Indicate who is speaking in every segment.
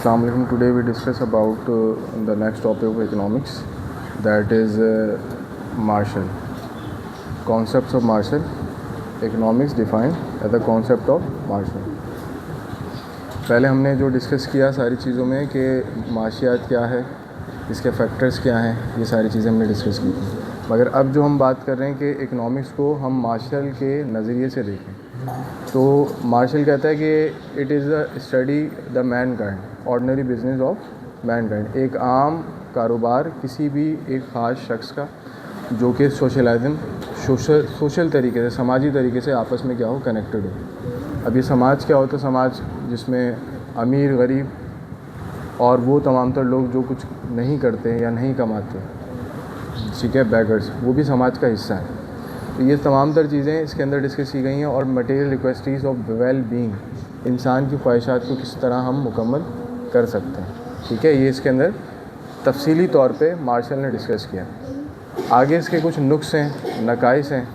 Speaker 1: Assalamu alaikum. Today we discuss about the next topic of economics, that is Marshall. Concepts of Marshall. Economics defined as the concept of Marshall. पहले हमने जो discuss किया सारी चीज़ों में कि माशियात क्या है, इसके फैक्टर्स क्या हैं, ये सारी चीज़ें हमने डिस्कस की थी. मगर अब जो हम बात कर रहे हैं कि इकोनॉमिक्स को हम मार्शल के नज़रिए से देखें, तो मार्शल कहता है कि it is the study the man kind, ordinary business of man kind. एक आम कारोबार किसी भी एक ख़ास शख्स का जो कि सोशल तरीके से, समाजी तरीके से आपस में क्या हो, कनेक्टेड हो. अब ये समाज क्या होता है? समाज जिसमें अमीर, गरीब और वो तमाम तर लोग जो कुछ नहीं करते या नहीं कमाते, ठीक है, बैगर्स, वो भी समाज का हिस्सा है. तो ये तमाम तर चीज़ें इसके अंदर डिस्कस की गई हैं. और मटेरियल रिक्वेस्टीज़ ऑफ वेल बीइंग, इंसान की ख्वाहिशात को किस तरह हम मुकम्मल कर सकते हैं, ठीक है, ये इसके अंदर तफसीली तौर पे मार्शल ने डिस्कस किया. आगे इसके कुछ नुक्स हैं, नकाइस हैं,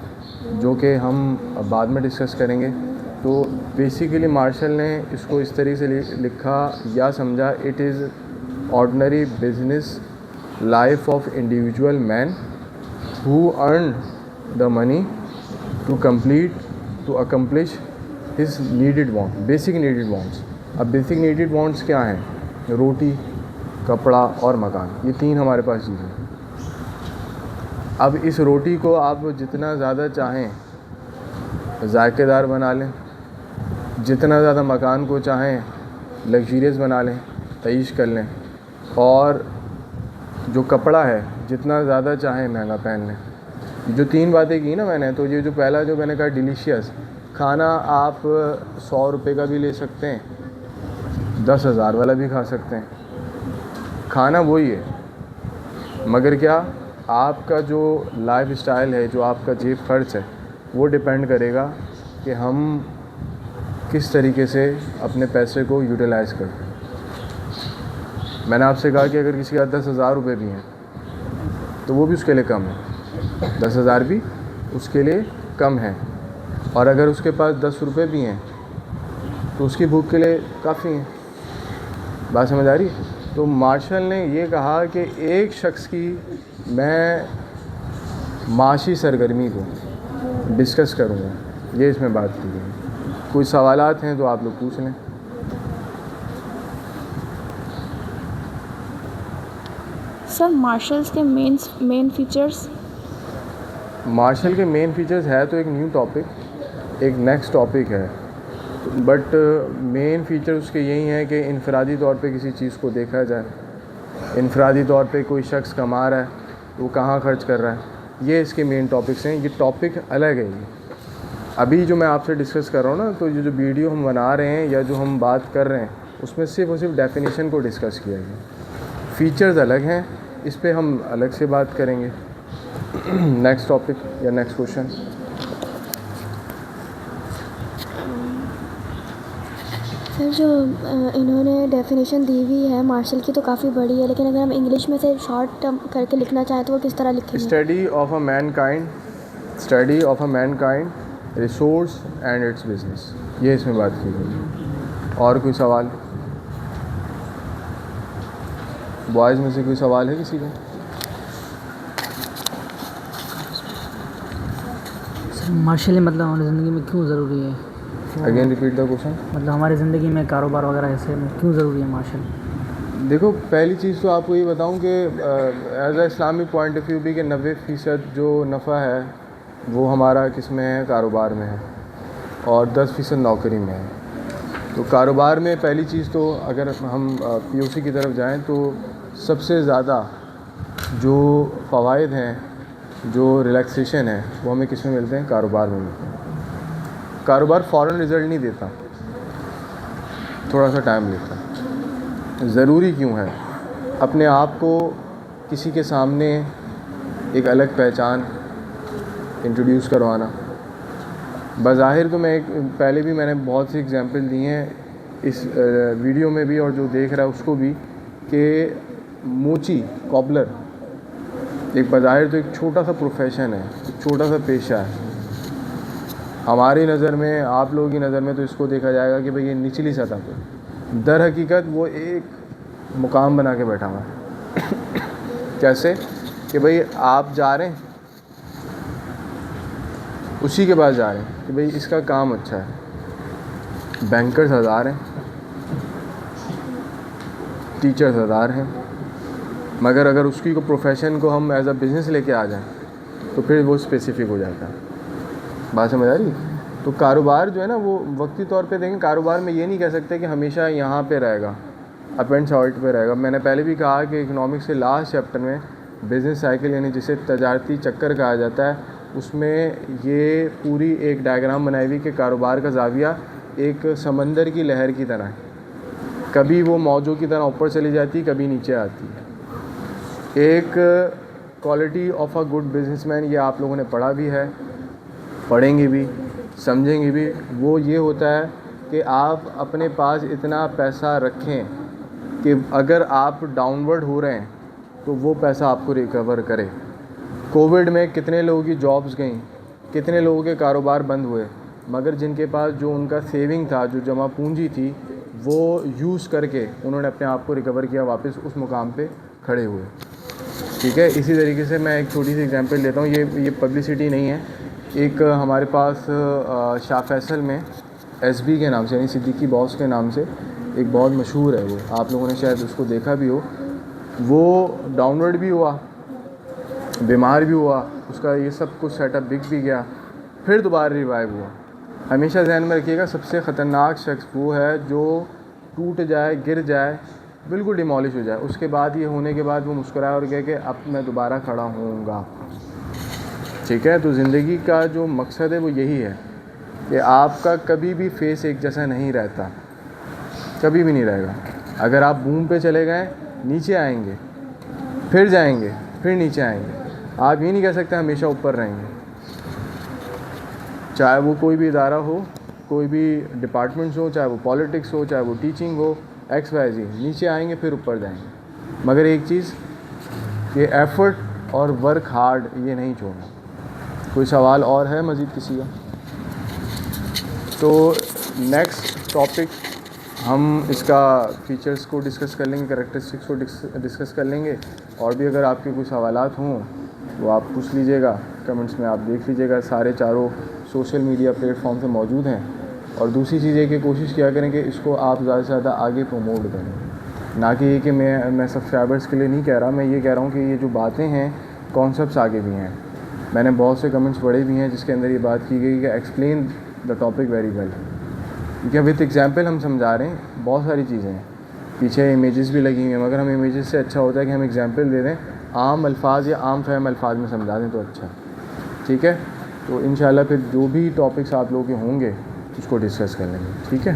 Speaker 1: जो कि हम बाद में डिस्कस करेंगे. तो बेसिकली मार्शल ने इसको इस तरीके से लिखा या समझा, it is ordinary business life of individual man who earn the money to accomplish his needed want, basic needed wants. अब बेसिक नीडेड वांट्स क्या हैं? रोटी, कपड़ा और मकान, ये तीन हमारे पास चीज़ें हैं. अब इस रोटी को आप जितना ज़्यादा चाहें जायकेदार बना लें, जितना ज़्यादा मकान को चाहें लग्जरियस बना लें, तईश कर लें, और जो कपड़ा है जितना ज़्यादा चाहें महंगा पहन लें. जो तीन बातें की ना मैंने, तो ये जो पहला जो मैंने कहा डिलीशियस खाना, आप 100 रुपये का भी ले सकते हैं, 10,000 वाला भी खा सकते हैं. खाना वही है, मगर क्या आपका जो लाइफ स्टाइल है, जो आपका जेब खर्च है, वो डिपेंड करेगा कि हम किस तरीके से अपने पैसे को यूटिलाइज़ करते हैं. मैंने आपसे कहा कि अगर किसी का 10,000 रुपये भी हैं तो वो भी उसके लिए कम है, 10,000 भी उसके लिए कम है. और अगर उसके पास 10 रुपये भी हैं तो उसकी भूख के लिए काफ़ी हैं. बात समझ आ रही है? तो मार्शल ने ये कहा कि एक शख्स की मैं माशी सरगर्मी को डिस्कस करूँगा, ये इसमें बात की गई. कोई सवालात हैं तो आप लोग पूछ लें.
Speaker 2: सर, मार्शल्स के मेन फीचर्स.
Speaker 1: मार्शल के मेन फीचर्स है तो एक न्यू टॉपिक, एक नेक्स्ट टॉपिक है, बट मेन फीचर उसके यही हैं कि इनफरादी तौर पे किसी चीज़ को देखा जाए. इनफरादी तौर पे कोई शख्स कमा रहा है तो वो कहाँ खर्च कर रहा है, ये इसके मेन टॉपिक्स हैं. ये टॉपिक अलग है. ये अभी जो मैं आपसे डिस्कस कर रहा हूँ ना, तो ये जो वीडियो हम बना रहे हैं या जो हम बात कर रहे हैं, उसमें सिर्फ और सिर्फ डेफिनेशन को डिस्कस किया गया. फ़ीचर्स अलग हैं, इस पे हम अलग से बात करेंगे. नेक्स्ट टॉपिक या नेक्स्ट क्वेश्चन.
Speaker 2: सर, जो इन्होंने डेफिनेशन दी हुई है मार्शल की तो काफ़ी बड़ी है, लेकिन अगर हम इंग्लिश में से शॉर्ट टर्म करके लिखना चाहें तो वो किस तरह लिखेंगे?
Speaker 1: Study of a man kind resource and it's business, ये इसमें बात की गई. और कोई सवाल? बॉयज़ में से कोई सवाल है किसी का?
Speaker 3: सर, मार्शल मतलब हमारी ज़िंदगी में क्यों ज़रूरी है?
Speaker 1: Again repeat the question.
Speaker 3: मतलब हमारी ज़िंदगी में कारोबार वगैरह ऐसे में क्यों ज़रूरी है मार्शल?
Speaker 1: देखो, पहली चीज़ तो आपको ये बताऊं कि as a Islamic point of view भी कि 90% जो नफ़ा है वो हमारा किस में है? कारोबार में है, और 10% नौकरी में है. तो कारोबार में पहली चीज़ तो अगर हम पीओसी की तरफ जाएं तो सबसे ज़्यादा जो फ़वाइद हैं, जो रिलैक्सेशन है, वो हमें किस में मिलते हैं? कारोबार में मिलते हैं. कारोबार फ़ौरन रिज़ल्ट नहीं देता, थोड़ा सा टाइम लेता है. ज़रूरी क्यों है? अपने आप को किसी के सामने एक अलग पहचान इंट्रोड्यूस करवाना. बज़ाहिर तो मैं पहले भी मैंने बहुत सी एग्जांपल दी हैं इस वीडियो में भी, और जो देख रहा है उसको भी, कि मोची कॉबलर एक बज़ाहिर तो एक छोटा सा प्रोफेशन है, एक छोटा सा पेशा है. हमारी नज़र में, आप लोगों की नज़र में तो इसको देखा जाएगा कि भाई ये निचली सतह पे, در حقیقت وہ ایک مقام بنا کے بیٹھا ہوا ہے. کیسے کہ بھئی آپ جا رہے ہیں اسی کے پاس جا رہے ہیں کہ بھئی اس کا کام اچھا ہے. بینکرز ہزار ہیں, ٹیچرز ہزار ہیں, مگر اگر اس کی کو پروفیشن کو ہم ایز اے بزنس لے کے آ جائیں تو پھر وہ اسپیسیفک ہو جاتا ہے. بات سمجھ آ رہی؟ تو کاروبار جو ہے نا وہ وقتی طور پہ دیکھیں, کاروبار میں یہ نہیں کہہ سکتے کہ ہمیشہ یہاں پہ رہے گا, اپ اینڈ شارٹ پہ رہے گا. میں نے پہلے بھی کہا کہ اکنامکس کے لاسٹ چیپٹر میں بزنس سائیکل یعنی جسے تجارتی چکر کہا جاتا ہے, اس میں یہ پوری ایک ڈائیگرام بنائی ہوئی کہ کاروبار کا زاویہ ایک سمندر کی لہر کی طرح ہے. کبھی وہ موجوں کی طرح اوپر چلی جاتی, کبھی نیچے آتی ہے. ایک quality of a good business man, یہ آپ لوگوں نے پڑھا بھی ہے, پڑھیں گے بھی, سمجھیں گے بھی, وہ یہ ہوتا ہے کہ آپ اپنے پاس اتنا پیسہ رکھیں کہ اگر آپ ڈاؤن ورڈ ہو رہے ہیں تو وہ پیسہ آپ کو ریکور کرے. کووڈ میں کتنے لوگوں کی جابس گئیں, کتنے لوگوں کے کاروبار بند ہوئے, مگر جن کے پاس جو ان کا سیونگ تھا, جو جمع پونجی تھی, وہ یوز کر کے انہوں نے اپنے آپ کو ریکور کیا, واپس اس مقام پہ کھڑے ہوئے. ٹھیک ہے. اسی طریقے سے میں ایک چھوٹی سی ایگزامپل لیتا ہوں, یہ پبلسٹی نہیں ہے. ایک ہمارے پاس شاہ فیصل میں ایس بی کے نام سے یعنی صدیقی باس کے نام سے ایک بہت مشہور ہے, وہ آپ لوگوں نے شاید اس کو دیکھا بھی ہو. وہ ڈاؤن ورڈ بھی ہوا, بیمار بھی ہوا, اس کا یہ سب کچھ سیٹ اپ بک بھی گیا, پھر دوبارہ ریوائیو ہوا. ہمیشہ ذہن میں رکھیے گا سب سے خطرناک شخص وہ ہے جو ٹوٹ جائے, گر جائے, بالکل ڈیمالش ہو جائے, اس کے بعد یہ ہونے کے بعد وہ مسکرائے اور کہے کہ اب میں دوبارہ کھڑا ہوں گا. ٹھیک ہے. تو زندگی کا جو مقصد ہے وہ یہی ہے کہ آپ کا کبھی بھی فیس ایک جیسا نہیں رہتا, کبھی بھی نہیں رہے گا. اگر آپ بوم پہ چلے گئے, نیچے آئیں گے, پھر جائیں گے, پھر نیچے آئیں گے. آپ یہ نہیں کہہ سکتے ہمیشہ اوپر رہیں گے. چاہے وہ کوئی بھی ادارہ ہو, کوئی بھی ڈپارٹمنٹس ہو, چاہے وہ پالیٹکس ہو, چاہے وہ ٹیچنگ ہو, ایکس وائی زی, نیچے آئیں گے پھر اوپر جائیں گے. مگر ایک چیز کہ ایفرٹ اور ورک ہارڈ یہ نہیں چھوڑنا. کوئی سوال اور ہے مزید کسی کا؟ تو نیکسٹ ٹاپک ہم اس کا فیچرز کو ڈسکس کر لیں گے, کریکٹرسٹکس کو ڈسکس کر لیں گے. اور بھی اگر آپ کے کوئی سوالات ہوں وہ آپ پوچھ لیجیے گا کمنٹس میں, آپ دیکھ لیجیے گا. سارے چاروں سوشل میڈیا پلیٹ فارم سے موجود ہیں. اور دوسری چیز یہ کہ کوشش کیا کریں کہ اس کو آپ زیادہ سے زیادہ آگے پروموٹ کریں, نہ کہ یہ کہ میں سبسکرائبرس کے لیے نہیں کہہ رہا, میں یہ کہہ رہا ہوں کہ یہ جو باتیں ہیں کانسیپٹس آگے بھی ہیں. میں نے بہت سے کمنٹس پڑھے بھی ہیں جس کے اندر یہ بات کی گئی کہ explain the topic very well, کیونکہ وتھ ایگزامپل ہم سمجھا رہے ہیں. بہت ساری چیزیں ہیں, پیچھے امیجز بھی لگی ہوئی ہیں, مگر ہم امیجز سے اچھا ہوتا ہے کہ ہم ایگزامپل دے دیں, عام الفاظ یا عام فہم الفاظ میں سمجھا دیں تو اچھا. ٹھیک ہے. تو انشاءاللہ پھر جو بھی ٹاپکس آپ لوگوں کے ہوں گے اس کو ڈسکس کر لیں گے. ٹھیک ہے.